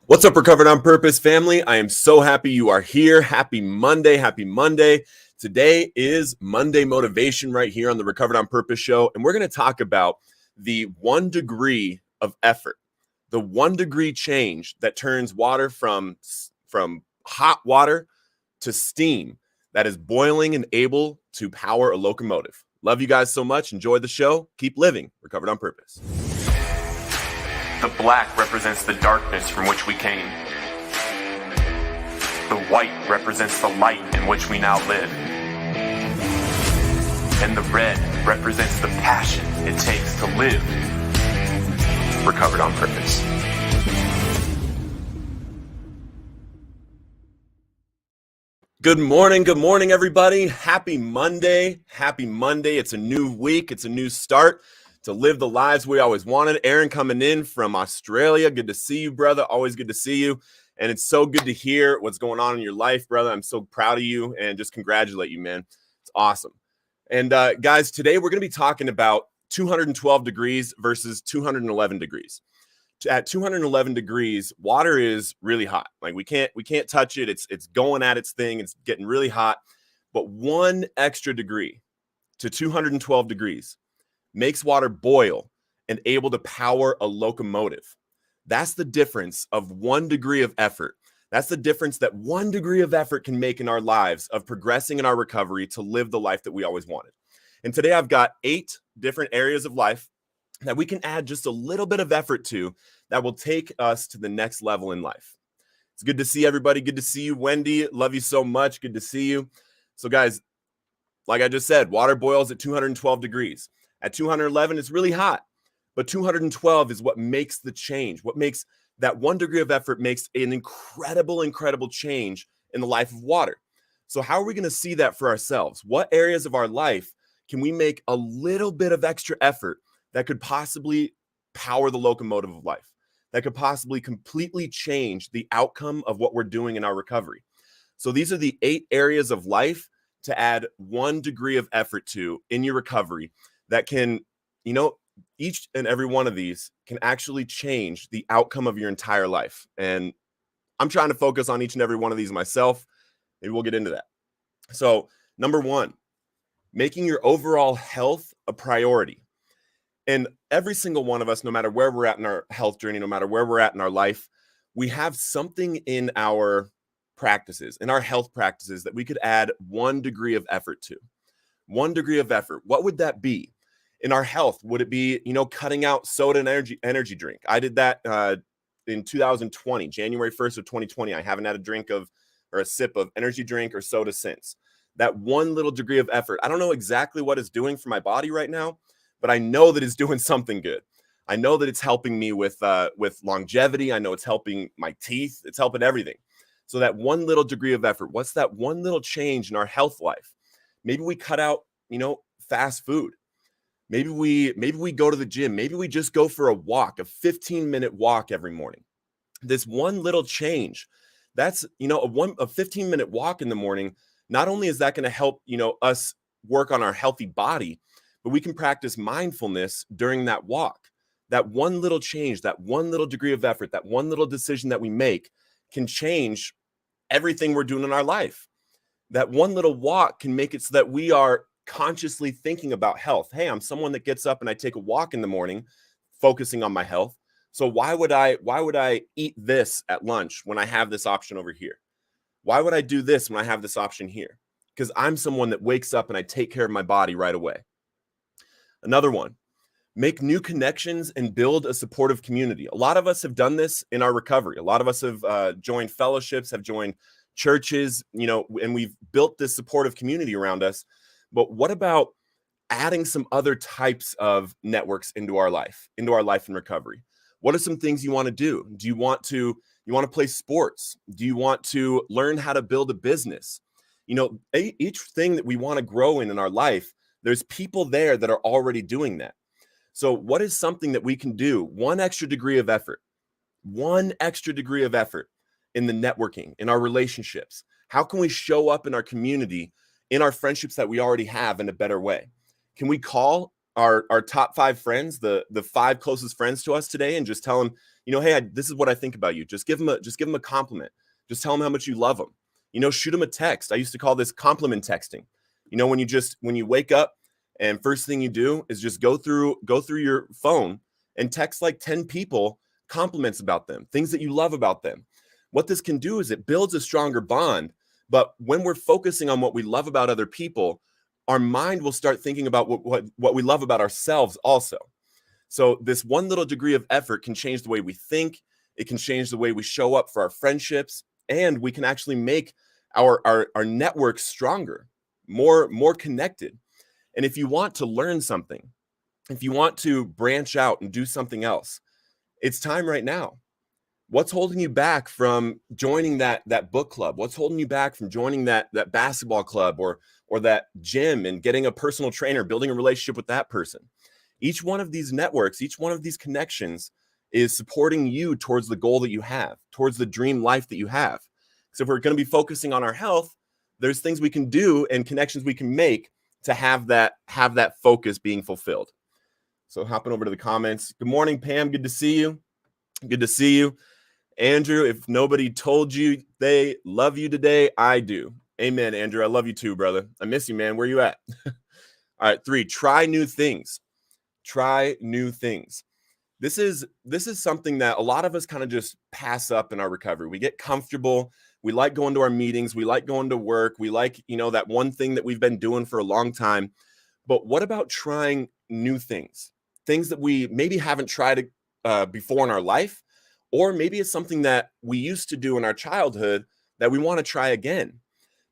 What's up, Recovered on Purpose family? I am so happy you are here. Happy Monday. Happy Monday. Today is Monday Motivation right here on the Recovered on Purpose show. And we're going to talk about the 1 degree of effort, the 1 degree change that turns water from hot water to steam that is boiling and able to power a locomotive. Love you guys so much. Enjoy the show. Keep living Recovered on Purpose. The black represents the darkness from which we came. The white represents the light in which we now live. And the red represents the passion it takes to live recovered on purpose. Good morning, everybody. Happy Monday. Happy Monday. It's a new week. It's a new start to live the lives we always wanted. Aaron coming in from Australia. Good to see you, brother. Always good to see you. And it's so good to hear what's going on in your life, brother. I'm so proud of you and just congratulate you, man. It's awesome. And guys, today we're going to be talking about 212 degrees versus 211 degrees. At 211 degrees, water is really hot. Like we can't touch it. It's going at its thing. It's getting really hot. But 1 extra degree to 212 degrees makes water boil and able to power a locomotive. That's the difference of 1 degree of effort. That's the difference that 1 degree of effort can make in our lives of progressing in our recovery to live the life that we always wanted. And today I've got 8 different areas of life that we can add just a little bit of effort to that will take us to the next level in life. It's good to see everybody. Good to see you, Wendy. Love you so much. Good to see you. So guys, like I just said, water boils at 212 degrees. At 211, it's really hot, but 212 is what makes the change. What makes that 1 degree of effort makes an incredible change in the life of water. So how are we going to see that for ourselves? What areas of our life can we make a little bit of extra effort that could possibly power the locomotive of life, that could possibly completely change the outcome of what we're doing in our recovery? So these are the 8 areas of life to add 1 degree of effort to in your recovery that can, each and every one of these can actually change the outcome of your entire life. And I'm trying to focus on each and every one of these myself. Maybe we'll get into that. So number 1, making your overall health a priority. And every single one of us, no matter where we're at in our health journey, no matter where we're at in our life, we have something in our practices, in our health practices, that we could add 1 degree of effort to. 1 degree of effort. What would that be? In our health, would it be, cutting out soda and energy drink? I did that in 2020, January 1st of 2020. I haven't had a sip of energy drink or soda since. That 1 little degree of effort. I don't know exactly what it's doing for my body right now, but I know that it's doing something good. I know that it's helping me with longevity. I know it's helping my teeth. It's helping everything. So that 1 little degree of effort, what's that 1 little change in our health life? Maybe we cut out, fast food. Maybe we go to the gym. Maybe we just go for a walk, a 15-minute walk every morning. This 1 little change, that's, a 15-minute walk in the morning. Not only is that going to help, us work on our healthy body, but we can practice mindfulness during that walk. That 1 little change, that 1 little degree of effort, that 1 little decision that we make can change everything we're doing in our life. That 1 little walk can make it so that we are consciously thinking about health. Hey, I'm someone that gets up and I take a walk in the morning, focusing on my health. So why would I eat this at lunch when I have this option over here? Why would I do this when I have this option here? Because I'm someone that wakes up and I take care of my body right away. Another one, make new connections and build a supportive community. A lot of us have done this in our recovery. A lot of us have joined fellowships, have joined churches, and we've built this supportive community around us. But what about adding some other types of networks into our life in recovery? What are some things you want to do? Do you want to play sports? Do you want to learn how to build a business? Each thing that we want to grow in our life, there's people there that are already doing that. So what is something that we can do? 1 extra degree of effort, 1 extra degree of effort in the networking, in our relationships. How can we show up in our community, in our friendships that we already have, in a better way? Can we call our top 5 friends, the 5 closest friends to us today, and just tell them, hey, this is what I think about you. Just give them a compliment. Just tell them how much you love them. Shoot them a text. I used to call this compliment texting. When you wake up and first thing you do is just go through your phone and text like 10 people compliments about them, things that you love about them. What this can do is it builds a stronger bond. But when we're focusing on what we love about other people, our mind will start thinking about what we love about ourselves also. So this one little degree of effort can change the way we think. It can change the way we show up for our friendships, and we can actually make our network stronger, more connected. And if you want to learn something, if you want to branch out and do something else, it's time right now. What's holding you back from joining that book club? What's holding you back from joining that basketball club or that gym and getting a personal trainer, building a relationship with that person? Each one of these networks, each one of these connections is supporting you towards the goal that you have, towards the dream life that you have. So if we're going to be focusing on our health, there's things we can do and connections we can make to have that focus being fulfilled. So hopping over to the comments. Good morning, Pam. Good to see you. Good to see you. Andrew, if nobody told you they love you today, I do. Amen, Andrew. I love you too, brother. I miss you, man. Where you at? All right, 3, try new things. Try new things. This is something that a lot of us kind of just pass up in our recovery. We get comfortable. We like going to our meetings. We like going to work. We like, that one thing that we've been doing for a long time. But what about trying new things? Things that we maybe haven't tried before in our life, or maybe it's something that we used to do in our childhood that we want to try again.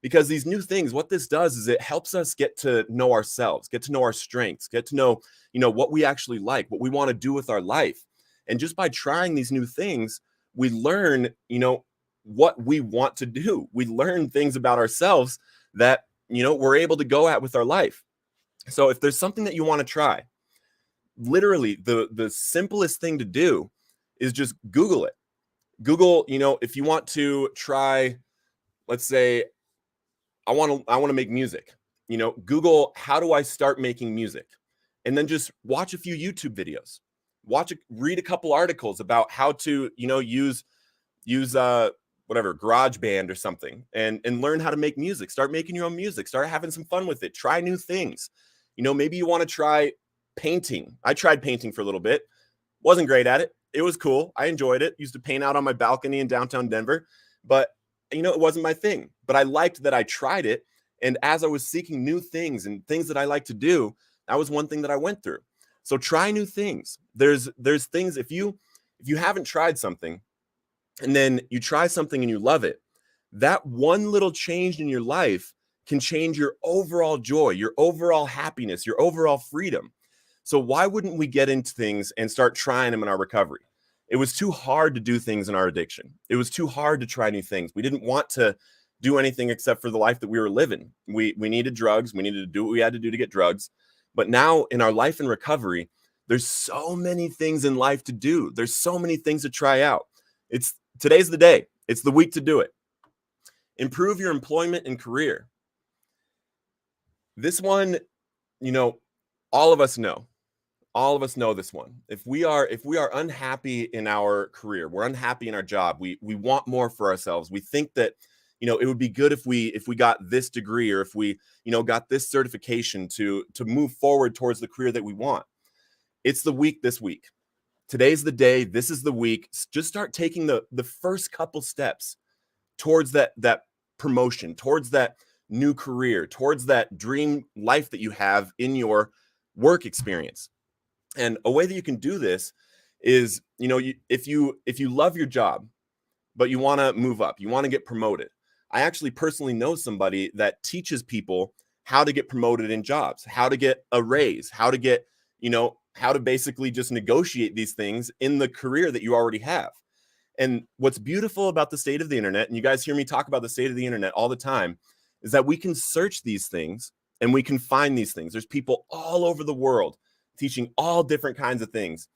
Because these new things, what this does is it helps us get to know ourselves, get to know our strengths, get to know, what we actually like, what we want to do with our life. And just by trying these new things, we learn, what we want to do. We learn things about ourselves that, we're able to go at with our life. So if there's something that you want to try, literally the simplest thing to do is just Google it. Google, if you want to try, let's say, I want to make music. Google, how do I start making music? And then just watch a few YouTube videos. Read a couple articles about how to, use whatever, GarageBand or something, and learn how to make music. Start making your own music. Start having some fun with it. Try new things. Maybe you want to try painting. I tried painting for a little bit. Wasn't great at it. It was cool. I enjoyed it. Used to paint out on my balcony in downtown Denver, but it wasn't my thing. But I liked that I tried it. And as I was seeking new things and things that I like to do, that was one thing that I went through. So try new things. There's things, if you haven't tried something and then you try something and you love it, that one little change in your life can change your overall joy, your overall happiness, your overall freedom. So why wouldn't we get into things and start trying them in our recovery? It was too hard to do things in our addiction. It was too hard to try new things. We didn't want to do anything except for the life that we were living. We needed drugs. We needed to do what we had to do to get drugs. But now in our life in recovery, there's so many things in life to do. There's so many things to try out. Today's the day. It's the week to do it. Improve your employment and career. This one, all of us know. All of us know this one. If we are unhappy in our career, we're unhappy in our job, we want more for ourselves. We think that, it would be good if we got this degree, or if we, got this certification to move forward towards the career that we want. It's the week this week. Today's the day. This is the week. Just start taking the first couple steps towards that promotion, towards that new career, towards that dream life that you have in your work experience. And a way that you can do this is, if you love your job, but you want to move up, you want to get promoted. I actually personally know somebody that teaches people how to get promoted in jobs, how to get a raise, how to get, how to basically just negotiate these things in the career that you already have. And what's beautiful about the state of the internet, and you guys hear me talk about the state of the internet all the time, is that we can search these things and we can find these things. There's people all over the world teaching all different kinds of things.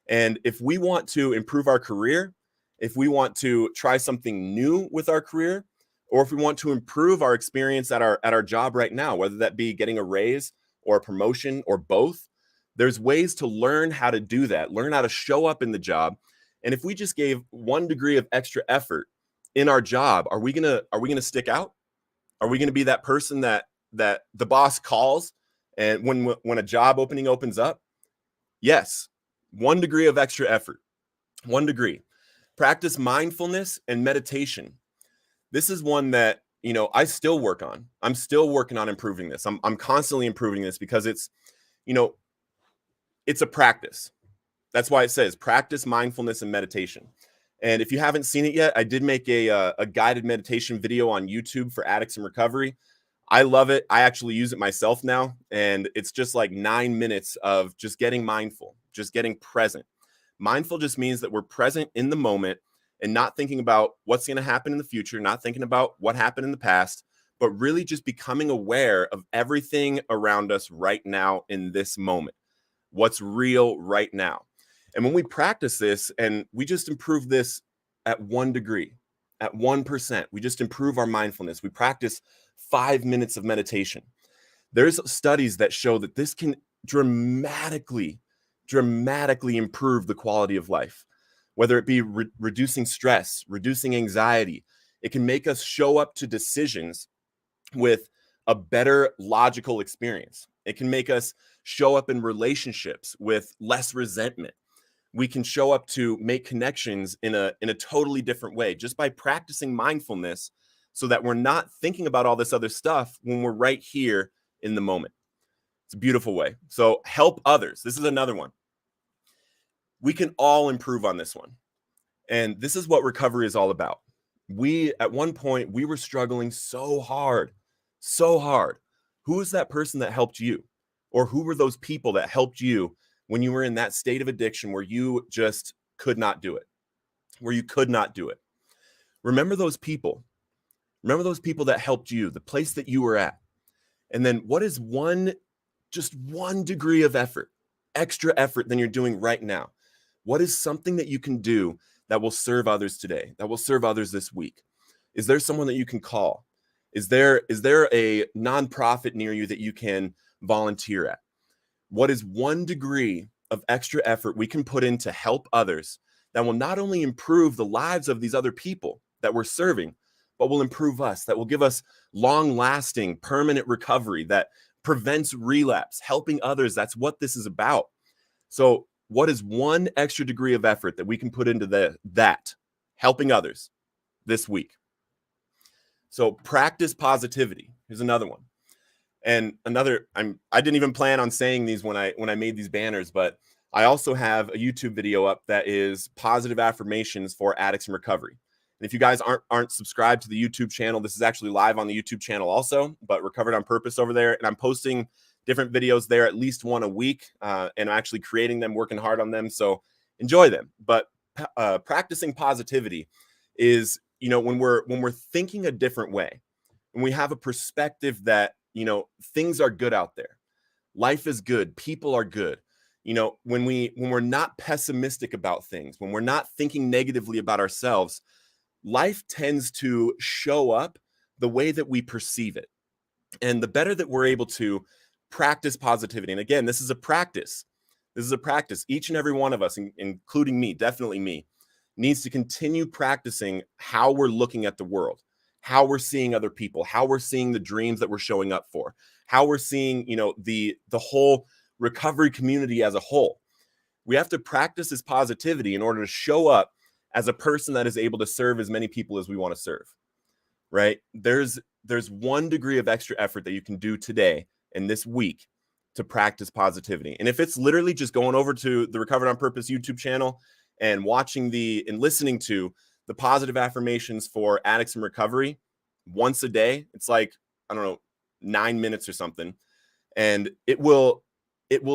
And if we want to improve our career, if we want to try something new with our career, or if we want to improve our experience at our job right now, whether that be getting a raise or a promotion or both, There's ways to learn how to do that, learn how to show up in the job. And if we just gave 1 degree of extra effort in our job, are we gonna stick out? Are we gonna be that person that the boss calls and when a job opening opens up? Yes. 1 degree of extra effort. 1 degree. Practice mindfulness and meditation. This is one that, I still work on. I'm still working on improving this. I'm constantly improving this because it's a practice. That's why it says practice mindfulness and meditation. And if you haven't seen it yet, I did make a guided meditation video on YouTube for addicts in recovery. I love it. I actually use it myself now. And it's just like 9 minutes of just getting mindful, just getting present. Mindful just means that we're present in the moment and not thinking about what's going to happen in the future, not thinking about what happened in the past, but really just becoming aware of everything around us right now in this moment. What's real right now. And when we practice this and we just improve this at 1 degree, at 1%, we just improve our mindfulness. We practice 5 minutes of meditation. There's studies that show that this can dramatically improve the quality of life, whether it be reducing stress, reducing anxiety. It can make us show up to decisions with a better logical experience. It can make us show up in relationships with less resentment. We can show up to make connections in a totally different way just by practicing mindfulness so that we're not thinking about all this other stuff when we're right here in the moment. It's a beautiful way. So help others. This is another one. We can all improve on this one. And this is what recovery is all about. At one point, we were struggling so hard. Who was that person that helped you? Or who were those people that helped you when you were in that state of addiction where you just could not do it? Remember those people. Remember those people that helped you, the place that you were at. And then what is just 1 degree of effort, extra effort than you're doing right now? What is something that you can do that will serve others today, that will serve others this week? Is there someone that you can call? Is there a nonprofit near you that you can volunteer at? What is 1 degree of extra effort we can put in to help others that will not only improve the lives of these other people that we're serving, but will improve us, that will give us long-lasting, permanent recovery that prevents relapse, helping others? That's what this is about. So what is 1 extra degree of effort that we can put into that helping others this week? So practice positivity. Here's another one. And I didn't even plan on saying these when I made these banners, but I also have a YouTube video up that is positive affirmations for addicts in recovery. And if you guys aren't subscribed to the YouTube channel, this is actually live on the YouTube channel also, but Recovered on Purpose over there. And I'm posting different videos there, at least 1 a week. And I'm actually creating them, working hard on them. So enjoy them. But practicing positivity is, when we're thinking a different way, when we have a perspective that, things are good out there. Life is good. People are good. When we're not pessimistic about things, when we're not thinking negatively about ourselves, life tends to show up the way that we perceive it. And the better that we're able to practice positivity, and again, this is a practice. Each and every one of us, including me, definitely me, needs to continue practicing how we're looking at the world, how we're seeing other people, how we're seeing the dreams that we're showing up for, how we're seeing, the whole recovery community as a whole. We have to practice this positivity in order to show up as a person that is able to serve as many people as we want to serve, right? There's 1 degree of extra effort that you can do today and this week to practice positivity. And if it's literally just going over to the Recovered on Purpose YouTube channel and watching and listening to the positive affirmations for addicts in recovery once a day, it's like, 9 minutes or something. And it will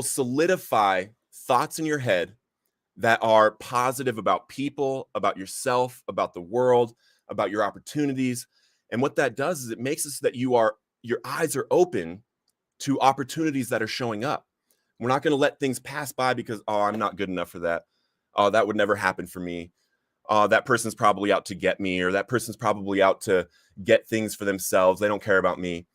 solidify thoughts in your head that are positive about people, about yourself, about the world, about your opportunities. And what that does is it makes it so that your eyes are open to opportunities that are showing up. We're not going to let things pass by because, I'm not good enough for that. Oh, that would never happen for me. That person's probably out to get me, or that person's probably out to get things for themselves. They don't care about me.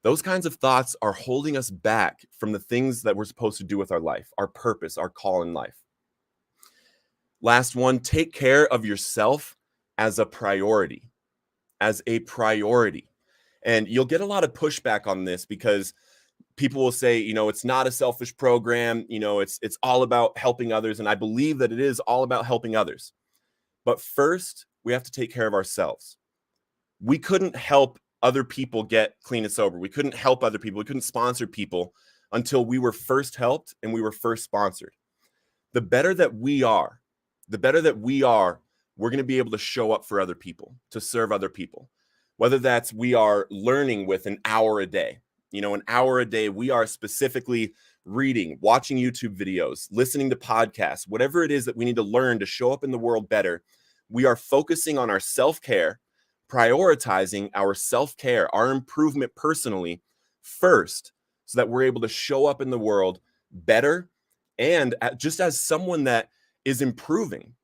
Those kinds of thoughts are holding us back from the things that we're supposed to do with our life, our purpose, our call in life. Last one, take care of yourself as a priority, as a priority. And you'll get a lot of pushback on this because people will say, it's not a selfish program, it's all about helping others. And I believe that it is all about helping others. But first, we have to take care of ourselves. We couldn't help other people get clean and sober. We couldn't help other people. We couldn't sponsor people until we were first helped and we were first sponsored. The better that we are, we're going to be able to show up for other people, to serve other people. Whether that's we are learning with an hour a day, an hour a day, we are specifically reading, watching YouTube videos, listening to podcasts, whatever it is that we need to learn to show up in the world better. We are focusing on our self-care, prioritizing our self-care, our improvement personally first, so that we're able to show up in the world better and just as someone that is improving.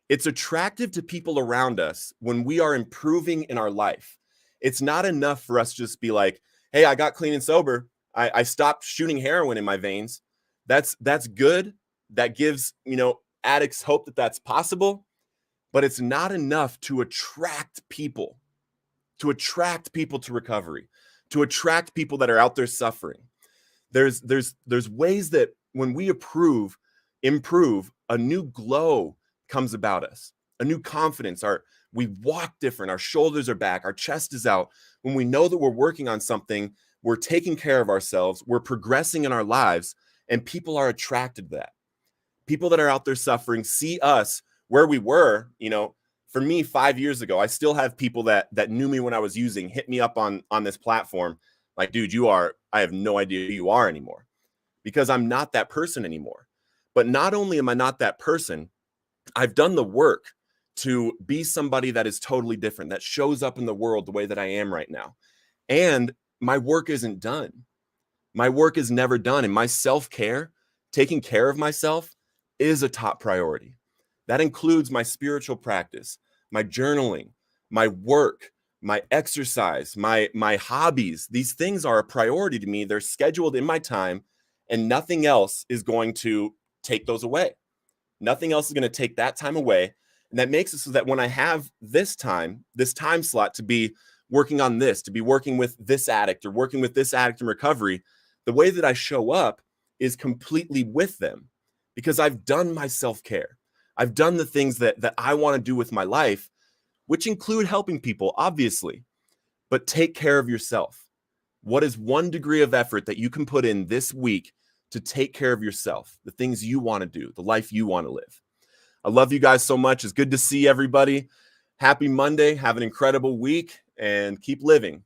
It's attractive to people around us when we are improving in our life. It's not enough for us to just be like, hey, I got clean and sober. I stopped shooting heroin in my veins. That's good. That gives, addicts hope that that's possible, but it's not enough to attract people to recovery, to attract people that are out there suffering. There's ways that when we improve, a new glow comes about us, a new confidence. We walk different. Our shoulders are back. Our chest is out. When we know that we're working on something, we're taking care of ourselves, we're progressing in our lives, and people are attracted to that. People that are out there suffering see us where we were. For me, 5 years ago, I still have people that knew me when I was using, hit me up on this platform. Like, dude, I have no idea who you are anymore, because I'm not that person anymore. But not only am I not that person, I've done the work to be somebody that is totally different, that shows up in the world the way that I am right now. And my work isn't done. My work is never done. And my self-care, taking care of myself, is a top priority. That includes my spiritual practice, my journaling, my work, my exercise, my hobbies. These things are a priority to me. They're scheduled in my time, and nothing else is going to take those away. Nothing else is going to take that time away. And that makes it so that when I have this time slot to be working on this, to be working with this addict or working with this addict in recovery, the way that I show up is completely with them, because I've done my self-care. I've done the things that I want to do with my life, which include helping people, obviously. But take care of yourself. What is one degree of effort that you can put in this week to take care of yourself, the things you want to do, the life you want to live? I love you guys so much. It's good to see everybody. Happy Monday. Have an incredible week and keep living.